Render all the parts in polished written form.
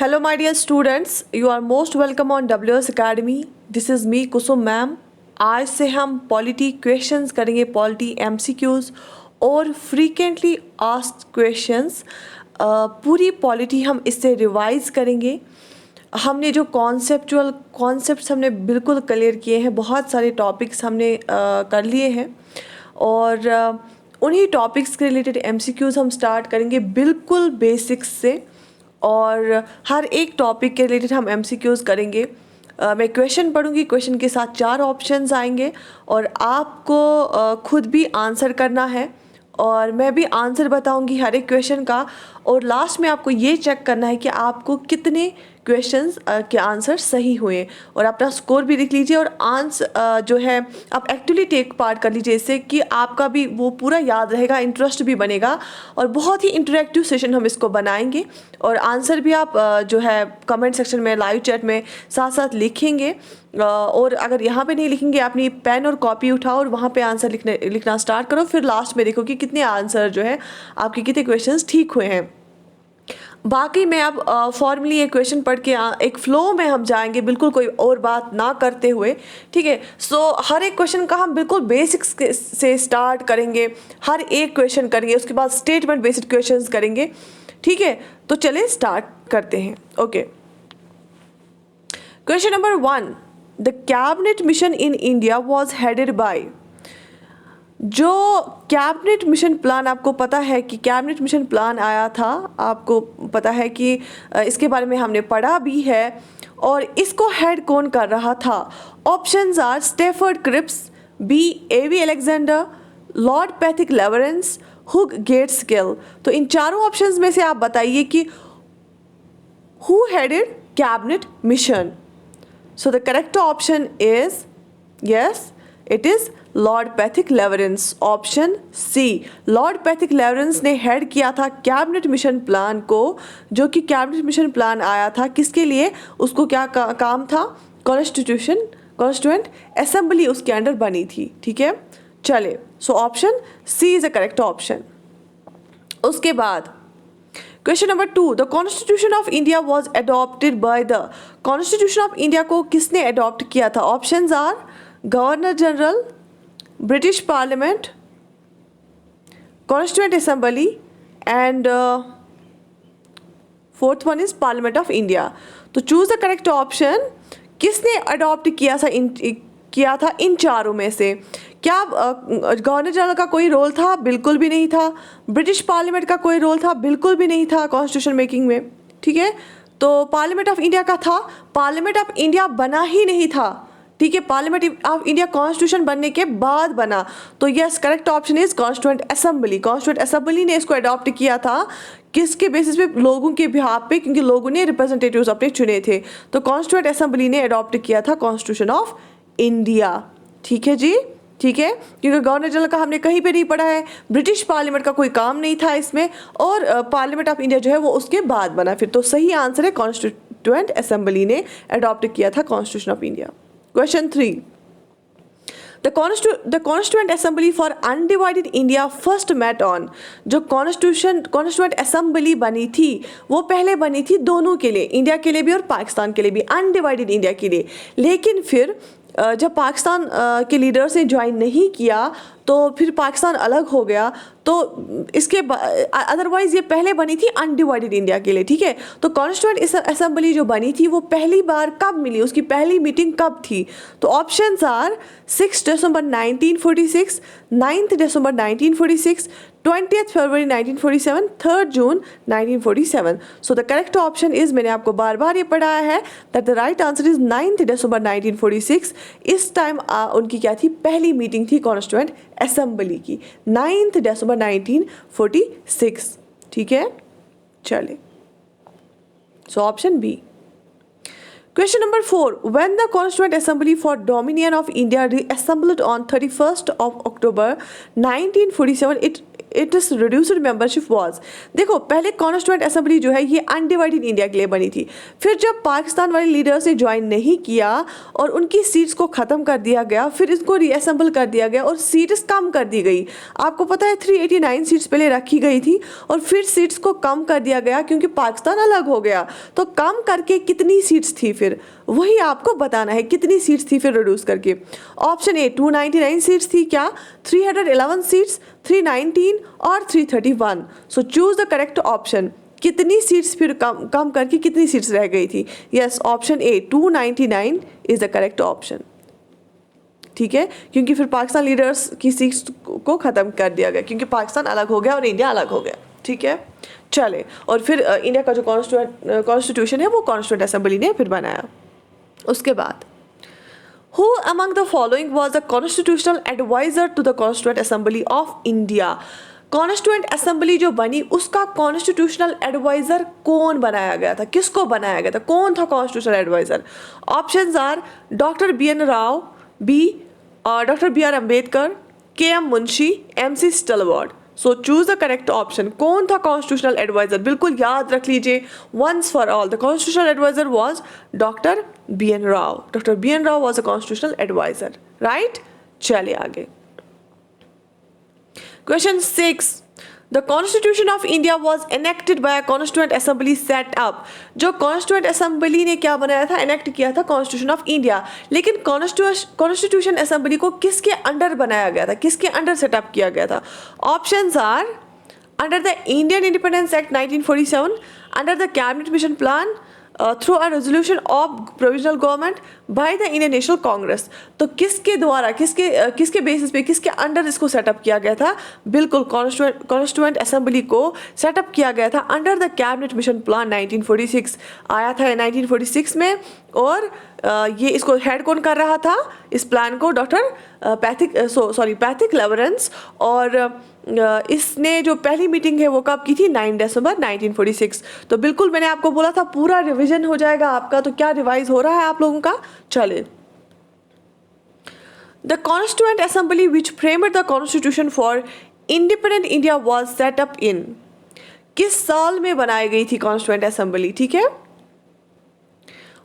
Hello, my dear students. You are most welcome on WS Academy. This is me, Kusum ma'am. आज से हम polity questions करेंगे, polity MCQs और frequently asked questions. पूरी polity हम इससे रिवाइज करेंगे. हमने जो कॉन्सेप्ट्स हमने बिल्कुल क्लियर किए हैं, बहुत सारे टॉपिक्स हमने कर लिए हैं और उन्हीं टॉपिक्स के रिलेटेड एमसीक्यूज हम स्टार्ट करेंगे बिल्कुल बेसिक्स से. और हर एक टॉपिक के रिलेटेड हम एमसीक्यूज करेंगे. मैं क्वेश्चन पढ़ूंगी, क्वेश्चन के साथ 4 ऑप्शंस आएंगे और आपको खुद भी आंसर करना है और मैं भी आंसर बताऊंगी हर एक क्वेश्चन का. और लास्ट में आपको ये चेक करना है कि आपको कितने क्वेश्चंस के आंसर सही हुए और अपना स्कोर भी लिख लीजिए. और आंसर जो है आप एक्चुअली टेक पार्ट कर लीजिए, इससे कि आपका भी वो पूरा याद रहेगा, इंटरेस्ट भी बनेगा और बहुत ही इंटरेक्टिव सेशन हम इसको बनाएंगे. और आंसर भी आप जो है कमेंट सेक्शन में, लाइव चैट में साथ साथ लिखेंगे. और अगर यहाँ पे नहीं लिखेंगे, अपनी पेन और कॉपी उठाओ और वहाँ पे आंसर लिखना स्टार्ट करो. फिर लास्ट में देखो कि कितने आंसर जो है आपके कितने क्वेश्चंस ठीक हुए हैं. बाकी मैं अब फॉर्मली एक क्वेश्चन पढ़ के एक फ्लो में हम जाएंगे, बिल्कुल कोई और बात ना करते हुए. ठीक है, सो हर एक क्वेश्चन का हम बिल्कुल बेसिक्स से स्टार्ट करेंगे. हर एक क्वेश्चन करेंगे, उसके बाद स्टेटमेंट बेस्ड क्वेश्चंस करेंगे. ठीक है, तो चलिए स्टार्ट करते हैं. Okay, question number 1. The cabinet mission in India was headed by. जो कैबिनेट मिशन प्लान, आपको पता है कि कैबिनेट मिशन प्लान आया था, आपको पता है कि इसके बारे में हमने पढ़ा भी है. और इसको हेड कौन कर रहा था? Options are Stafford Cripps, B A V Alexander, Lord Pethick Lawrence, Hugh Gaitskell. तो इन चारों ऑप्शंस में से आप बताइए कि who headed cabinet mission. So the correct option is yes, it is Lord Pethick Lawrence. Option C, Lord Pethick Lawrence ने head किया था कैबिनेट मिशन प्लान को, जो कि कैबिनेट मिशन प्लान आया था किसके लिए? उसको क्या काम था? कॉन्स्टिट्यूएंट असेंबली उसके अंडर बनी थी. ठीक है, चले. So option C is the correct option. उसके बाद question number 2. The constitution of India was adopted by the. Constitution of India को किसने अडॉप्ट किया था? Options are governor general, British Parliament, Constituent Assembly and fourth one is Parliament of India. तो choose the correct option. किसने adopt किया था इन चारों में से? क्या गवर्नर जनरल का कोई रोल था? बिल्कुल भी नहीं था. ब्रिटिश पार्लियामेंट का कोई रोल था? बिल्कुल भी नहीं था कॉन्स्टिट्यूशन मेकिंग में. ठीक है, तो पार्लियामेंट ऑफ इंडिया का था. पार्लियामेंट ऑफ इंडिया बना ही नहीं था. ठीक है, पार्लियामेंट ऑफ इंडिया कॉन्स्टिट्यूशन बनने के बाद बना. तो yes, correct option is constituent assembly. Constituent assembly ने इसको अडॉप्ट किया था. किसके बेसिस पे? लोगों के बिहाफ पे, क्योंकि लोगों ने रिप्रेजेंटेटिव्स अपने चुने थे. तो कॉन्स्टिट्यूएंट असेंबली ने अडॉप्ट किया था कॉन्स्टिट्यूशन ऑफ इंडिया. ठीक है जी, ठीक है, क्योंकि गवर्नर जनरल का हमने कहीं पे नहीं पढ़ा है. ब्रिटिश पार्लियामेंट का कोई काम नहीं था इसमें और पार्लियामेंट ऑफ इंडिया जो है वो उसके बाद बना. फिर तो सही आंसर है कॉन्स्टिट्यूएंट असेंबली ने अडॉप्ट किया था constitution of India. Question 3. The Constituent Assembly for Undivided India first met on. जो Constituent Assembly बनी थी वो पहले बनी थी दोनों के लिए, इंडिया के लिए भी और पाकिस्तान के लिए भी, अनडिवाइडेड इंडिया के लिए. लेकिन फिर जब पाकिस्तान के लीडर्स ने ज्वाइन नहीं किया तो फिर पाकिस्तान अलग हो गया. तो इसके अदरवाइज ये पहले बनी थी अनडिवाइडेड इंडिया के लिए. ठीक है, तो कॉन्स्टिट्यूएंट असेंबली जो बनी थी वो पहली बार कब मिली, उसकी पहली मीटिंग कब थी? तो ऑप्शंस आर 6 दिसंबर 1946, 9 दिसंबर 1946, 20 फरवरी 1947, 3 जून 1947. So the correct option is, मैंने आपको बार बार ये पढ़ाया है, that the right answer is 9 दिसंबर 1946. इस टाइम उनकी क्या थी? पहली मीटिंग थी कॉन्स्टिट्यूएंट असेंबली की, 9 दिसंबर 1946. ठीक है, चले. So option B. Question number 4. When the Constituent Assembly for Dominion of India reassembled on 31st of October 1947, it's reduced membership was. देखो पहले कॉन्स्टिट्यूएंट असेंबली जो है ये अनडिवाइडेड इंडिया के लिए बनी थी, फिर जब पाकिस्तान वाले लीडर्स ने ज्वाइन नहीं किया और उनकी सीट्स को ख़त्म कर दिया गया, फिर इसको रीअसेंबल कर दिया गया और सीट्स कम कर दी गई। आपको पता है 389 सीट्स पहले रखी गई थी और फिर सीट्स को कम कर दिया गया क्योंकि पाकिस्तान अलग हो गया। तो कम करके कितनी सीट्स थी, फिर वही आपको बताना है कितनी सीट्स थी फिर रिड्यूस करके। ऑप्शन ए 299 सीट्स थी क्या, 311 सीट्स, 319 और 331। सो चूज द करेक्ट ऑप्शन। कितनी सीट्स फिर कम करके कितनी सीट्स रह गई थी? Yes, option A 299 is the correct option. ठीक है, क्योंकि फिर पाकिस्तान लीडर्स की सीट्स को ख़त्म कर दिया गया क्योंकि पाकिस्तान अलग हो गया और इंडिया अलग हो गया। ठीक है, चले, और फिर इंडिया का जो कॉन्स्टिट्यूशन है वो कॉन्स्टिट्यूएंट असेंबली ने फिर बनाया। उसके बाद Who among the following was the constitutional advisor to the Constituent Assembly of India? Constituent assembly जो बनी उसका कॉन्स्टिट्यूशनल एडवाइजर कौन बनाया गया था, किसको बनाया गया था, कौन था constitutional adviser? Options are doctor BN Rao, B doctor BR Ambedkar, KM Munshi, MC Setalvad. So choose the correct option. कौन था कॉन्स्टिट्यूशनल एडवाइजर? बिल्कुल याद रख लीजिए once for all, the constitutional adviser was doctor BN Rao. Doctor BN Rao was a constitutional adviser, right. चलिए आगे, question 6। The Constitution of India was enacted by a Constituent Assembly set up। जो Constituent Assembly ने क्या बनाया था, enact किया था Constitution of India। लेकिन Constitution Assembly को किसके अंडर बनाया गया था, किसके अंडर सेटअप किया गया था? Options are under the Indian Independence Act 1947, under the Cabinet Mission Plan, through a resolution of provisional government by the Indian National Congress। तो किसके द्वारा, किसके बेसिस पे, किसके अंडर इसको सेटअप किया गया था? बिल्कुल कॉन्स्टिट्यूएंट असेंबली को सेटअप किया गया था under the cabinet mission plan 1946। आया था 1946 में, और ये इसको हेड कौन कर रहा था इस प्लान को? Doctor Pethick Lawrence. और इसने जो पहली मीटिंग है वो कब की थी? 9 दिसंबर 1946। तो बिल्कुल मैंने आपको बोला था पूरा रिवीजन हो जाएगा आपका, तो क्या रिवाइज हो रहा है आप लोगों का? चले, the constituent assembly which framed the constitution for independent India was set up in. किस साल में बनाई गई थी कॉन्स्टिट्यूएंट असेंबली? ठीक है,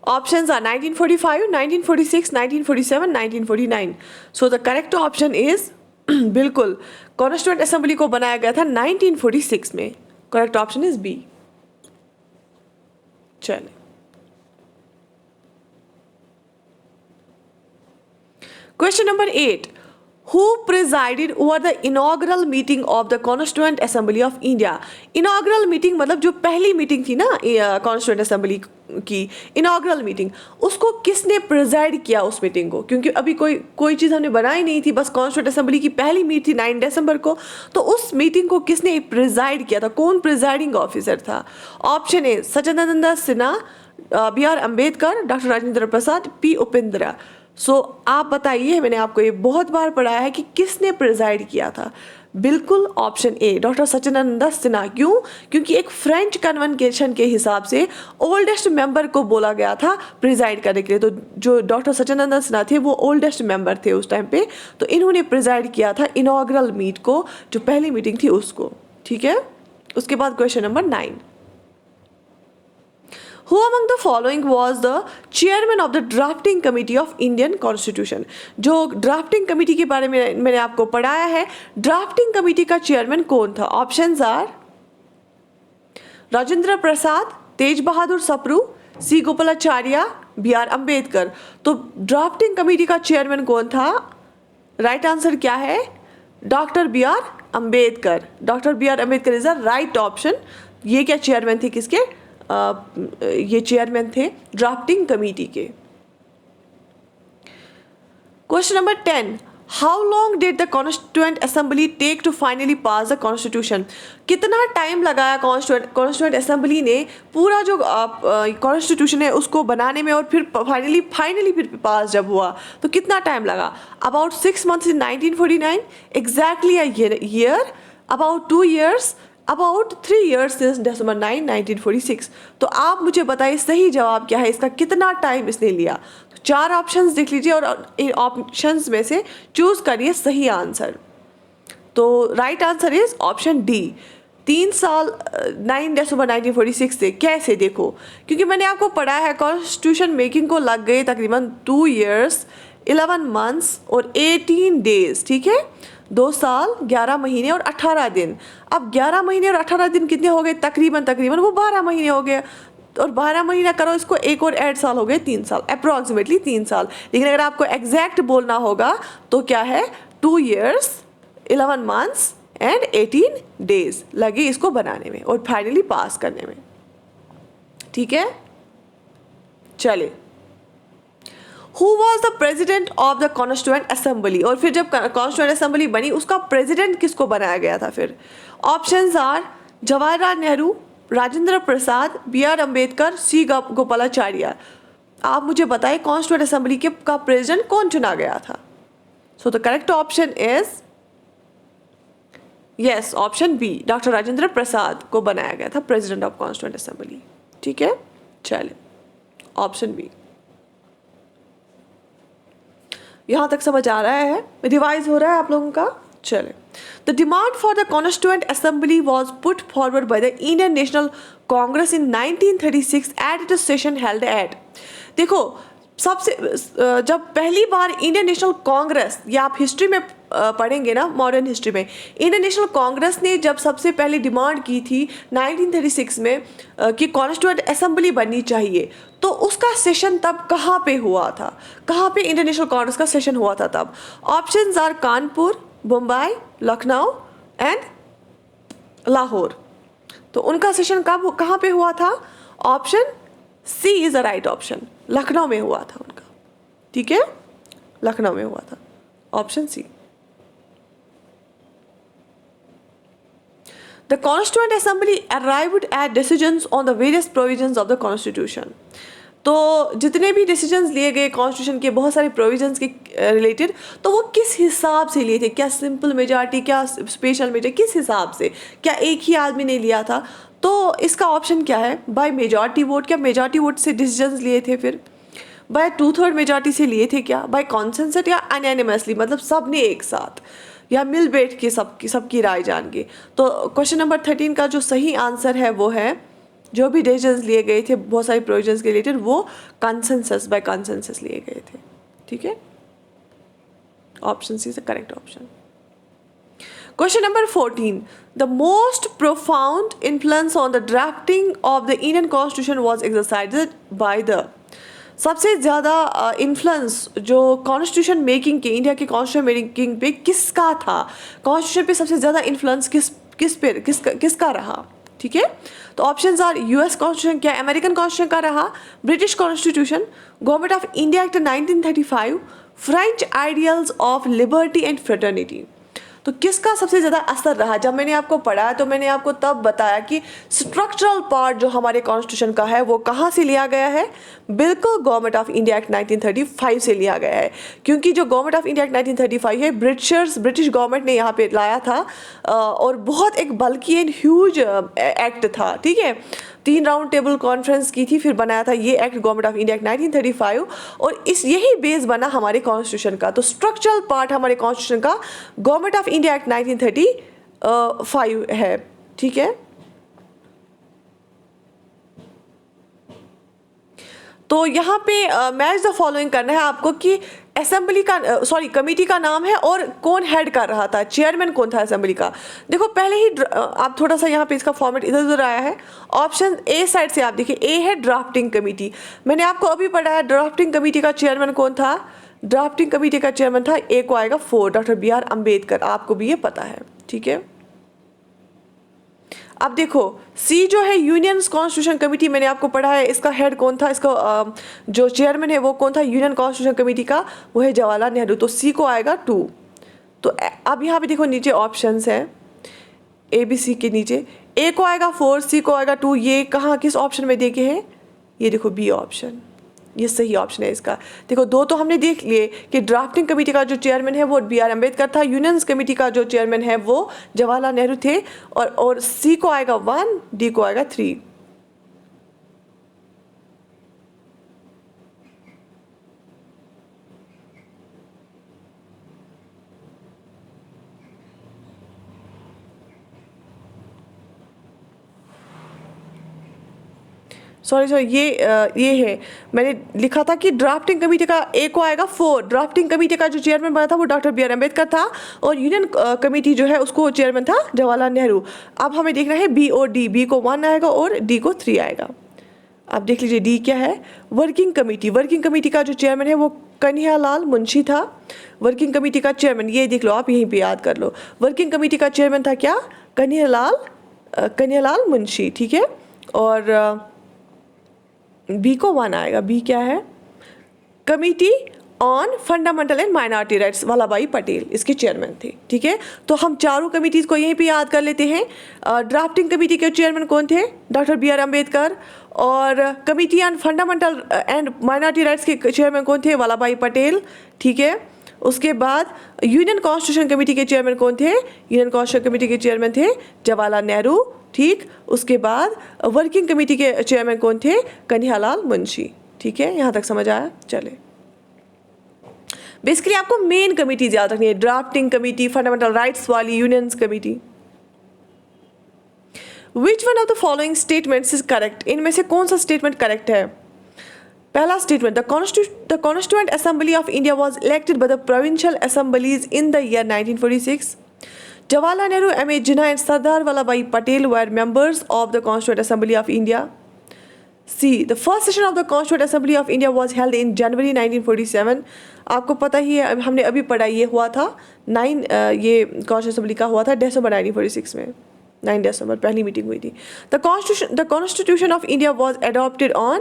options are 1945, 1946, 1947, 1949। So the correct option is बिल्कुल कॉन्स्टिट्यूएंट असेंबली को बनाया गया था 1946 में। Correct option is B. चलिए, क्वेश्चन नंबर 8। Who presided over the inaugural meeting of the Constituent Assembly of India? Inaugural meeting मतलब जो पहली मीटिंग थी ना Constituent Assembly की, inaugural meeting, उसको किसने प्रिजाइड किया उस मीटिंग को? क्योंकि अभी कोई चीज़ हमने बनाई नहीं थी, बस Constituent Assembly की पहली मीट थी 9 दिसंबर को, तो उस मीटिंग को किसने प्रिजाइड किया था? कौन प्रिजाइडिंग ऑफिसर था? Option A Sachchidananda Sinha, BR Ambedkar, doctor Rajendra Prasad, P Upendra. So आप बताइए, मैंने आपको ये बहुत बार पढ़ाया है कि किसने प्रिजाइड किया था? बिल्कुल ऑप्शन ए डॉक्टर सच्चिदानंद सिन्हा। क्यों? क्योंकि एक फ्रेंच कन्वेंशन के हिसाब से ओल्डेस्ट मेंबर को बोला गया था प्रिजाइड करने के लिए। तो जो डॉक्टर सच्चिदानंद सिन्हा थे वो ओल्डेस्ट मेंबर थे उस टाइम पे, तो इन्होंने प्रिजाइड किया था इनॉग्रल मीट को, जो पहली मीटिंग थी उसको। ठीक है, उसके बाद question number 9। Who among the following was the chairman of the drafting committee of Indian Constitution? जो ड्राफ्टिंग कमेटी के बारे में मैंने आपको पढ़ाया है, ड्राफ्टिंग कमेटी का चेयरमैन कौन था? Options are Rajendra Prasad, Tej Bahadur Sapru, C Gopalachari, BR Ambedkar. तो ड्राफ्टिंग कमेटी का चेयरमैन कौन था? राइट आंसर क्या है? Doctor BR Ambedkar. Doctor BR Ambedkar is the right option. ये क्या चेयरमैन थे किसके? ये चेयरमैन थे ड्राफ्टिंग कमेटी के। Question number 10। How long did the constituent assembly take to finally pass the constitution? कितना टाइम लगाया कॉन्स्टिट्यूएंट असेंबली ने पूरा जो कॉन्स्टिट्यूशन है उसको बनाने में, और फिर फाइनली फिर पास जब हुआ तो कितना टाइम लगा? About 6 months in 1949, exactly a year, about 2 years, about 3 years since December 9, 1946। तो आप मुझे बताइए सही जवाब क्या है, इसका कितना टाइम इसने लिया? तो 4 ऑप्शंस देख लीजिए और इन ऑप्शंस में से चूज करिए सही आंसर। तो right answer is option D. 3 साल 9 दिसंबर 1946 से। कैसे देखो, क्योंकि मैंने आपको पढ़ा है कॉन्स्टिट्यूशन मेकिंग को लग गए तकरीबन 2 years 11 months और 18 days, ठीक है। 2 साल 11 महीने और 18 दिन। अब 11 महीने और 18 दिन कितने हो गए? तकरीबन तकरीबन वो 12 महीने हो गए, और 12 महीना करो इसको, एक और 8 साल हो गए, 3 साल, अप्रॉक्सीमेटली 3 साल। लेकिन अगर आपको एग्जैक्ट बोलना होगा तो क्या है? 2 years 11 months एंड 18 days लगे इसको बनाने में और फाइनली पास करने में, ठीक है। चले, who was the president of the constituent assembly? और फिर जब कॉन्स्टिट्यूएंट असेंबली बनी उसका प्रेजिडेंट किसको बनाया गया था फिर? Options are Jawaharlal Nehru, Rajendra Prasad, B R Ambedkar, C Gopalacharya. आप मुझे बताएं कॉन्स्टिट्यूएंट असेंबली के का प्रेजिडेंट कौन चुना गया था? So the correct option is yes, option B, doctor Rajendra Prasad को बनाया गया था प्रेसिडेंट ऑफ कॉन्स्टिट्यूएंट असेंबली, ठीक है। चलिए, ऑप्शन बी। यहां तक समझ आ रहा है? रिवाइज हो रहा है आप लोगों का? चले, the demand for the constituent assembly was put forward by the Indian national Congress in 1936 at it session held at. देखो, सबसे जब पहली बार इंडियन नेशनल कांग्रेस, या आप हिस्ट्री में पढ़ेंगे ना, मॉडर्न हिस्ट्री में, इंडियन नेशनल कांग्रेस ने जब सबसे पहले डिमांड की थी 1936 में कि कॉन्स्टिट्यूएंट असेंबली बननी चाहिए, तो उसका सेशन तब कहाँ पे हुआ था? कहाँ पे इंडियन नेशनल कांग्रेस का सेशन हुआ था तब? Options are Kanpur, Mumbai, Lucknow and Lahore. तो उनका सेशन कब कहाँ पे हुआ था? Option C is the right option, Lucknow में हुआ था उनका, ठीक है, लखनऊ में हुआ था, option C. The Constituent Assembly arrived at decisions on the various provisions of the Constitution. तो जितने भी डिसीजंस लिए गए कॉन्स्टिट्यूशन के बहुत सारे प्रोविजंस के रिलेटेड, तो वो किस हिसाब से लिए थे? क्या सिंपल मेजॉरिटी, क्या स्पेशल मेजॉरिटी, किस हिसाब से? क्या एक ही आदमी ने लिया था? तो इसका ऑप्शन क्या है? By majority vote. क्या मेजॉरिटी वोट से डिसीजंस लिए थे? फिर बाय 2/3 मेजॉरिटी से लिए थे क्या? बाय कॉन्सेंसस या अनएनिमसली, मतलब सब ने एक साथ, या मिल बैठ के सबकी राय जान के? तो क्वेश्चन नंबर 13 का जो सही आंसर है वो है, जो भी डिसीजंस लिए गए थे बहुत सारे प्रोविजंस के रिलेटेड, वो कंसेंसस, बाय कंसेंसस लिए गए थे, ठीक है। Option C is the correct option. Question number 14, the most profound influence on the drafting of the Indian constitution was exercised by the. सबसे ज़्यादा इन्फ्लुएंस जो कॉन्स्टिट्यूशन मेकिंग के, इंडिया के कॉन्स्टिट्यूशन मेकिंग पे किसका था? कॉन्स्टिट्यूशन पे सबसे ज़्यादा इन्फ्लुएंस किसका रहा, ठीक है। तो ऑप्शंस आर यूएस कॉन्स्टिट्यूशन, क्या अमेरिकन कॉन्स्टिट्यूशन का रहा, British constitution, government of India act 1935, French ideals of liberty and fraternity. तो किसका सबसे ज़्यादा असर रहा? जब मैंने आपको पढ़ाया तो मैंने आपको तब बताया कि स्ट्रक्चरल पार्ट जो हमारे कॉन्स्टिट्यूशन का है वो कहाँ से लिया गया है? बिल्कुल गवर्नमेंट ऑफ इंडिया एक्ट 1935 से लिया गया है, क्योंकि जो गवर्नमेंट ऑफ इंडिया एक्ट 1935 है ब्रिटिश गवर्नमेंट ने यहाँ पे लाया था, और बहुत एक बल्कि एंड ह्यूज एक्ट था, ठीक है। 3 राउंड टेबल कॉन्फ्रेंस की थी, फिर बनाया था ये act government of India act 1935, और यही बेस बना हमारे कॉन्स्टिट्यूशन का। तो स्ट्रक्चरल पार्ट हमारे कॉन्स्टिट्यूशन का गवर्नमेंट ऑफ इंडिया एक्ट 1935 है, ठीक है। तो यहाँ पे मैच द फॉलोइंग करना है आपको कि असेंबली का कमेटी का नाम है और कौन हेड कर रहा था, चेयरमैन कौन था असेंबली का। देखो पहले ही आप थोड़ा सा यहाँ पे इसका फॉर्मेट इधर उधर आया है। ऑप्शन ए साइड से आप देखिए, ए है ड्राफ्टिंग कमेटी। मैंने आपको अभी पढ़ाया ड्राफ्टिंग कमेटी का चेयरमैन कौन था? ड्राफ्टिंग कमेटी का चेयरमैन था, ए को आएगा 4, डॉक्टर बी आर अम्बेडकर। आपको भी ये पता है, ठीक है। अब देखो सी जो है यूनियन कॉन्स्टिट्यूशन कमेटी, मैंने आपको पढ़ा है इसका हेड कौन था, इसका जो चेयरमैन है वो कौन था यूनियन कॉन्स्टिट्यूशन कमेटी का? वो है जवाहरलाल नेहरू। तो सी को आएगा 2। तो अब यहाँ पे देखो नीचे ऑप्शंस हैं ए बी सी के नीचे, ए को आएगा 4, सी को आएगा 2। ये कहाँ किस ऑप्शन में देखे हैं? ये देखो बी ऑप्शन, ये सही ऑप्शन है इसका। देखो 2 तो हमने देख लिए कि ड्राफ्टिंग कमेटी का जो चेयरमैन है वो बी आर अम्बेडकर था, यूनियंस कमेटी का जो चेयरमैन है वो जवाहरलाल नेहरू थे, और सी को आएगा 1, डी को आएगा 3। सॉरी ये है, मैंने लिखा था कि ड्राफ्टिंग कमेटी का ए को आएगा 4। ड्राफ्टिंग कमेटी का जो चेयरमैन बना था वो डॉक्टर बी आर अम्बेडकर था और यूनियन कमेटी जो है उसको चेयरमैन था जवाहरलाल नेहरू। अब हमें देखना है बी और डी, बी को 1 आएगा और डी को 3 आएगा। आप देख लीजिए डी क्या है, वर्किंग कमेटी। वर्किंग कमेटी का जो चेयरमैन है वो कन्हैयालाल मुंशी था। वर्किंग कमेटी का चेयरमैन, ये देख लो आप, यहीं पे याद कर लो, वर्किंग कमेटी का चेयरमैन था क्या, कन्हैयालाल मुंशी, ठीक है। और बी को 1 आएगा, बी क्या है, committee on fundamental and minority rights, Vallabh भाई पटेल इसके चेयरमैन थे, ठीक है। तो हम चारों कमेटीज़ को यहीं पे याद कर लेते हैं। ड्राफ्टिंग कमेटी के चेयरमैन कौन थे, डॉक्टर बी आर अम्बेडकर, और committee on fundamental and minority rights के चेयरमैन कौन थे, वल्लभ भाई पटेल, ठीक है। उसके बाद यूनियन कॉन्स्टिट्यूशन कमेटी के चेयरमैन कौन थे, यूनियन कॉन्स्टिट्यूशन कमेटी के चेयरमैन थे जवाहरलाल नेहरू, ठीक। उसके बाद वर्किंग कमेटी के चेयरमैन कौन थे, कन्हैयालाल मुंशी, ठीक है। यहाँ तक समझ आया, चले। बेसिकली आपको मेन कमेटीज याद रखनी है, ड्राफ्टिंग कमेटी, फंडामेंटल राइट्स वाली, unions committee. Which one of the following statements is correct, इनमें से कौन सा स्टेटमेंट करेक्ट है। पहला statement, the constituent assembly of India was elected by the provincial assemblies in the year 1946। Jawaharlal Nehru, M.A. Jinnah and Sardar Vallabhbhai Patel were members of the Constituent Assembly of India. C. The first session of the Constituent Assembly of India was held in January 1947. आपको पता ही है, हमने अभी पढ़ा, ये हुआ था ये Constituent Assembly का हुआ था दिसंबर 1946 में, 9 दिसंबर पहली मीटिंग हुई थी। The Constitution of India was adopted on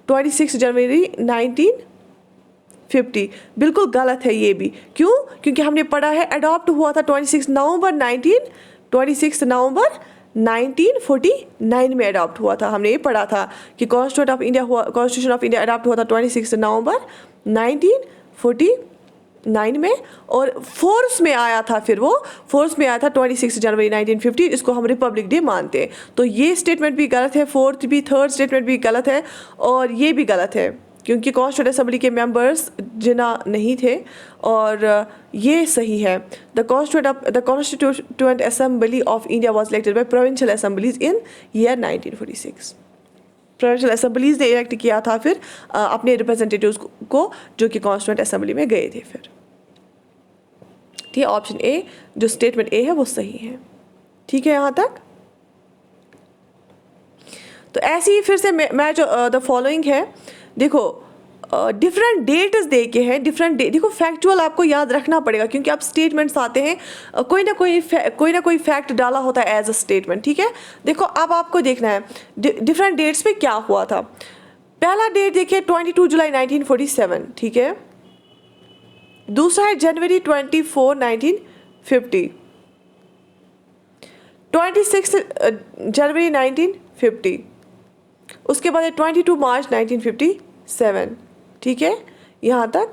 26 January 1950। बिल्कुल गलत है ये भी, क्यों, क्योंकि हमने पढ़ा है अडॉप्ट हुआ था 26 नवंबर 1949 में अडॉप्ट हुआ था। हमने ये पढ़ा था कि कॉन्स्टिट्यूशन ऑफ इंडिया अडॉप्ट हुआ था 26 नवंबर 1949 में, और फोर्स में आया था, फिर वो फोर्स में आया था 26 जनवरी 1950, इसको हम रिपब्लिक डे मानते हैं। तो ये स्टेटमेंट भी गलत है, फोर्थ भी, थर्ड स्टेटमेंट भी गलत है, और ये भी गलत है क्योंकि कॉन्स्टिट्यूएंट असेंबली के मेंबर्स जिन्ना नहीं थे, और ये सही है। The constituent assembly of India was elected by provincial assemblies in year 1946। Provincial assemblies ने इलेक्ट किया था फिर अपने रिप्रेजेंटेटिव्स को, जो कि कॉन्स्टिट्यूएंट असेंबली में गए थे फिर, ठीक है। ऑप्शन ए, जो स्टेटमेंट ए है वो सही है, ठीक है यहाँ तक। तो ऐसे ही फिर से मैं जो द फॉलोइंग है, देखो डिफरेंट डेट्स दे के हैं, डिफरेंट डे, देखो फैक्चुअल आपको याद रखना पड़ेगा क्योंकि आप स्टेटमेंट्स आते हैं, कोई ना कोई फैक्ट डाला होता है एज अ स्टेटमेंट, ठीक है। देखो अब आपको देखना है डिफरेंट डेट्स पे क्या हुआ था। पहला डेट देखिए 22 जुलाई 1947, ठीक है। दूसरा है जनवरी 24 1950, 26 जनवरी 1950, उसके बाद है 22 मार्च 1957, ठीक है यहाँ तक।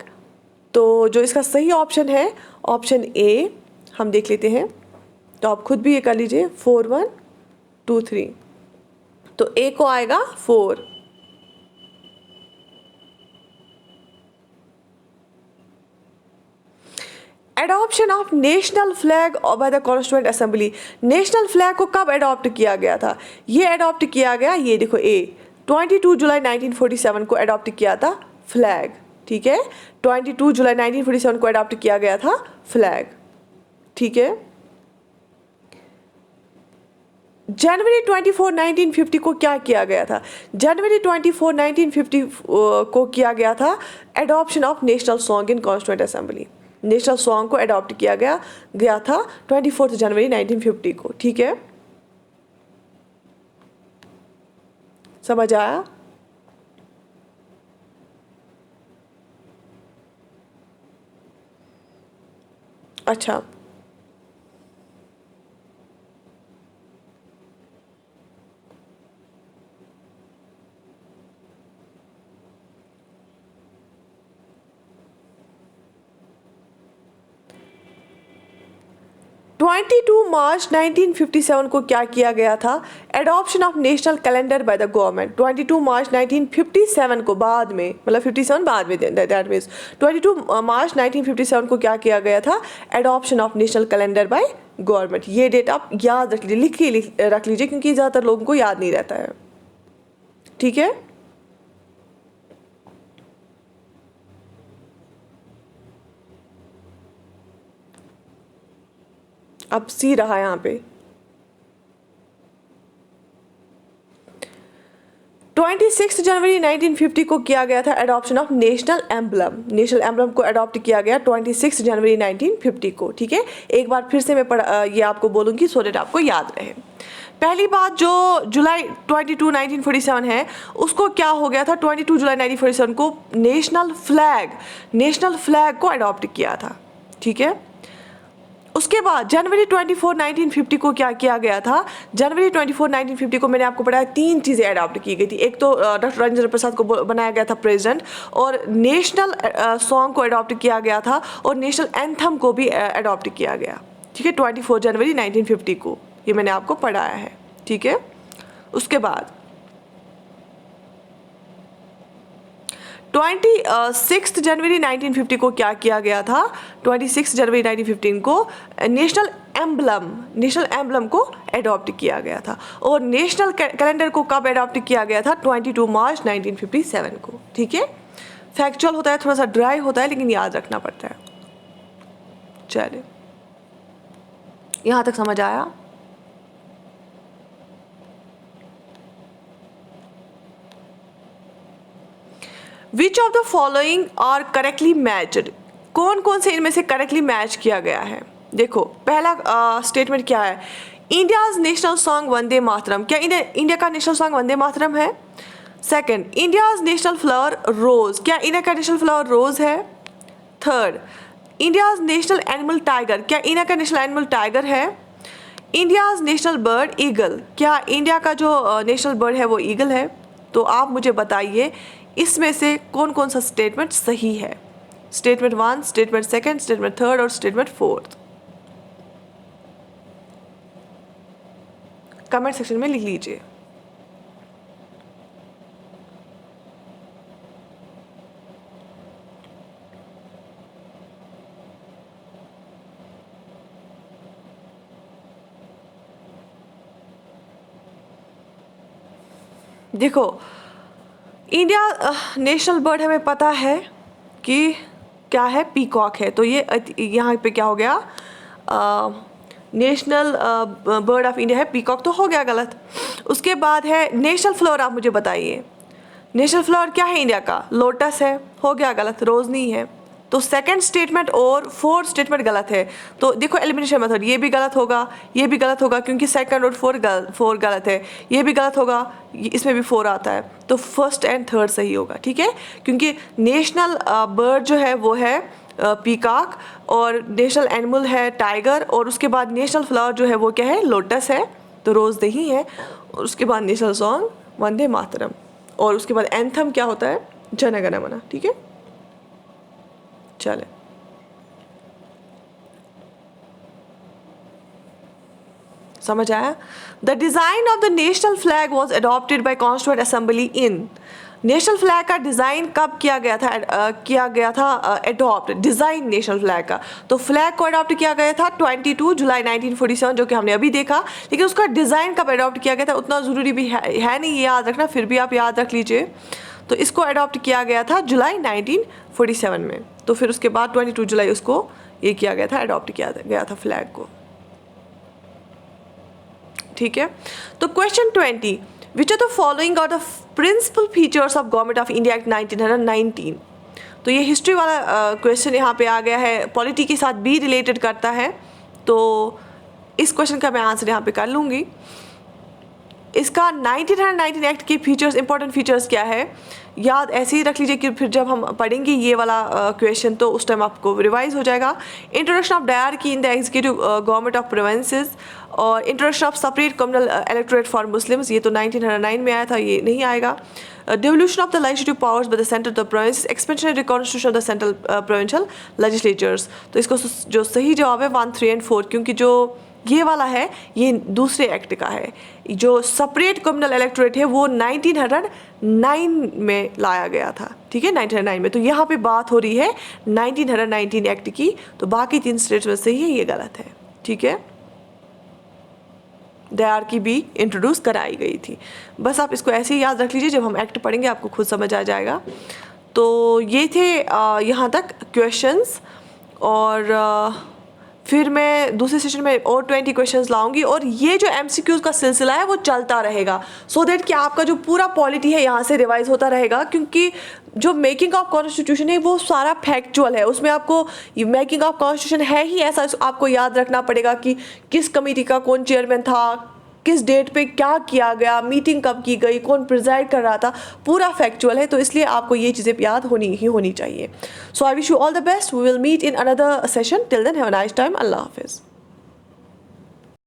तो जो इसका सही ऑप्शन है, ऑप्शन ए हम देख लेते हैं, तो आप खुद भी ये कर लीजिए, 4 1 2 3, तो ए को आएगा 4। Adoption of national flag by the constituent assembly, national flag को कब एडॉप्ट किया गया था, ये एडॉप्ट किया गया, ये देखो ए 22 जुलाई 1947 को एडॉप्ट किया था फ्लैग, ठीक है। 22 जुलाई 1947 को एडॉप्ट किया गया था फ्लैग, ठीक है। जनवरी 24 1950 को क्या किया गया था, जनवरी 24 1950 को किया गया था adoption of national song in constituent assembly. National song को एडॉप्ट किया गया था 24 जनवरी 1950 को, ठीक है। समझ आया। अच्छा, 22 मार्च 1957 को क्या किया गया था, adoption of national calendar by the government. 22 मार्च 1957 को, बाद में, मतलब 57 बाद में, दैट मीन्स 22 मार्च 1957 को क्या किया गया था, adoption of national calendar by government. ये डेट आप याद रख लीजिए, लिख के रख लीजिए क्योंकि ज़्यादातर लोगों को याद नहीं रहता है, ठीक है। अब सी रहा है यहाँ पे। 26 जनवरी 1950 को किया गया था adoption of national emblem. National emblem को अडॉप्ट किया गया 26 जनवरी 1950 को। ठीक है, एक बार फिर से मैं ये आपको बोलूँगी सो दैट आपको याद रहे। पहली बात जो जुलाई 22 1947 है, उसको क्या हो गया था, 22 जुलाई 1947 को नेशनल फ्लैग को अडॉप्ट किया था। ठीक है, उसके बाद जनवरी 24 1950 को क्या किया गया था, जनवरी 24 1950 को मैंने आपको पढ़ाया 3 चीज़ें अडॉप्ट की गई थी। एक तो डॉक्टर राजेंद्र प्रसाद को बनाया गया था प्रेसिडेंट, और नेशनल सॉन्ग को अडॉप्ट किया गया था, और नेशनल एंथम को भी अडॉप्ट किया गया। ठीक है, 24 जनवरी 1950 को, ये मैंने आपको पढ़ाया है। ठीक है, उसके बाद 26 जनवरी 1950 को क्या किया गया था, 26 जनवरी 1915 को नेशनल एम्बलम को अडॉप्ट किया गया था। और नेशनल कैलेंडर को कब अडॉप्ट किया गया था, 22 मार्च 1957 को। ठीक है, फैक्चुअल होता है, थोड़ा सा ड्राई होता है, लेकिन याद रखना पड़ता है। चलिए, यहाँ तक समझ आया? Which of the following are correctly matched, कौन कौन से इनमें से करेक्टली मैच किया गया है। देखो, पहला स्टेटमेंट क्या है, India's national song Vande Mataram, क्या इंडिया का नेशनल सॉन्ग वंदे मातरम है। सेकंड, इंडियाज नेशनल फ्लावर रोज, क्या इंडिया का नेशनल फ्लावर रोज है। Third, India's national animal tiger, क्या इंडिया का नेशनल एनिमल टाइगर है। इंडियाज नेशनल बर्ड ईगल, क्या इंडिया का जो नेशनल बर्ड है वो ईगल है। तो आप मुझे बताइए इसमें से कौन कौन सा स्टेटमेंट सही है। स्टेटमेंट 1, स्टेटमेंट 2, स्टेटमेंट 3 और स्टेटमेंट 4। कमेंट सेक्शन में लिख लीजिए। देखो, इंडिया नेशनल बर्ड हमें पता है कि क्या है, पीकॉक है। तो ये यहाँ पे क्या हो गया, नेशनल बर्ड ऑफ इंडिया है पीकॉक, तो हो गया गलत। उसके बाद है नेशनल फ्लावर, आप मुझे बताइए नेशनल फ्लावर क्या है इंडिया का, लोटस है, हो गया गलत, रोज़ नहीं है। तो सेकंड स्टेटमेंट और फोर्थ स्टेटमेंट गलत है। तो देखो एलिमिनेशन मेथड, ये भी गलत होगा, ये भी गलत होगा, क्योंकि सेकंड और फोर गलत है। ये भी गलत होगा, इसमें भी 4 आता है, तो फर्स्ट एंड थर्ड सही होगा। ठीक है, क्योंकि नेशनल बर्ड जो है वो है पीकॉक, और नेशनल एनिमल है टाइगर, और उसके बाद नेशनल फ्लावर जो है वो क्या है, लोटस है, तो रोज़ नहीं है। और उसके बाद नेशनल सॉन्ग वंदे मातरम, और उसके बाद एंथम क्या होता है, जन गण मन। ठीक है, चले समझ आया। The design of the national flag was adopted bye constituent assembly in, national flag का डिज़ाइन कब किया गया था, अडॉप्ट डिज़ाइन नेशनल फ्लैग का। तो फ्लैग को अडॉप्ट किया गया था 22 जुलाई 1947, जो कि हमने अभी देखा, लेकिन उसका डिज़ाइन कब अडॉप्ट किया गया था उतना ज़रूरी भी है नहीं ये याद रखना, फिर भी आप याद रख लीजिए। तो इसको अडॉप्ट किया गया था जुलाई 1947 में, तो फिर उसके बाद 22 जुलाई उसको ये किया गया था, अडॉप्ट किया गया था फ्लैग को। ठीक है, तो question 20, which are the following are the principal features of government of India act 1919। तो ये हिस्ट्री वाला क्वेश्चन यहाँ पे आ गया है, पॉलिटी के साथ भी रिलेटेड करता है, तो इस क्वेश्चन का मैं आंसर यहाँ पे कर लूँगी। इसका 1919 एक्ट के फीचर्स, इंपॉर्टेंट फीचर्स क्या है, याद ऐसे ही रख लीजिए कि फिर जब हम पढ़ेंगे ये वाला क्वेश्चन तो उस टाइम आपको रिवाइज हो जाएगा। Introduction of dyarchy in the executive government of provinces, और introduction of separate communal electorate for Muslims, ये तो 1909 में आया था, ये नहीं आएगा। Devolution of the legislative powers by the centre of the province, expansion reconstitution of the central provincial legislatures. तो इसको जो सही जवाब है 1, 3 और 4, क्योंकि जो ये वाला है ये दूसरे एक्ट का है। जो सेपरेट कम्युनल इलेक्टोरेट है वो 1909 में लाया गया था। ठीक है, 1909 में, तो यहाँ पे बात हो रही है 1919 एक्ट की, तो बाकी 3 स्टेट्स में से ही ये गलत है। ठीक है, डायरकी भी इंट्रोड्यूस कराई गई थी। बस आप इसको ऐसे ही याद रख लीजिए, जब हम एक्ट पढ़ेंगे आपको खुद समझ आ जाएगा। तो ये थे यहाँ तक क्वेश्चंस, और फिर मैं दूसरे सेशन में और 20 क्वेश्चंस लाऊंगी, और ये जो MCQs का सिलसिला है वो चलता रहेगा, सो दैट कि आपका जो पूरा पॉलिटी है यहाँ से रिवाइज होता रहेगा। क्योंकि जो मेकिंग ऑफ कॉन्स्टिट्यूशन है वो सारा फैक्चुअल है, उसमें आपको मेकिंग ऑफ कॉन्स्टिट्यूशन है ही ऐसा, आपको याद रखना पड़ेगा कि किस कमेटी का कौन चेयरमैन था, किस डेट पे क्या किया गया, मीटिंग कब की गई, कौन प्रिजाइड कर रहा था, पूरा फैक्चुअल है। तो इसलिए आपको ये चीज़ें याद होनी चाहिए। So I wish you all the best. We will meet in another session. Till then have a nice time. अल्लाह हाफिज़।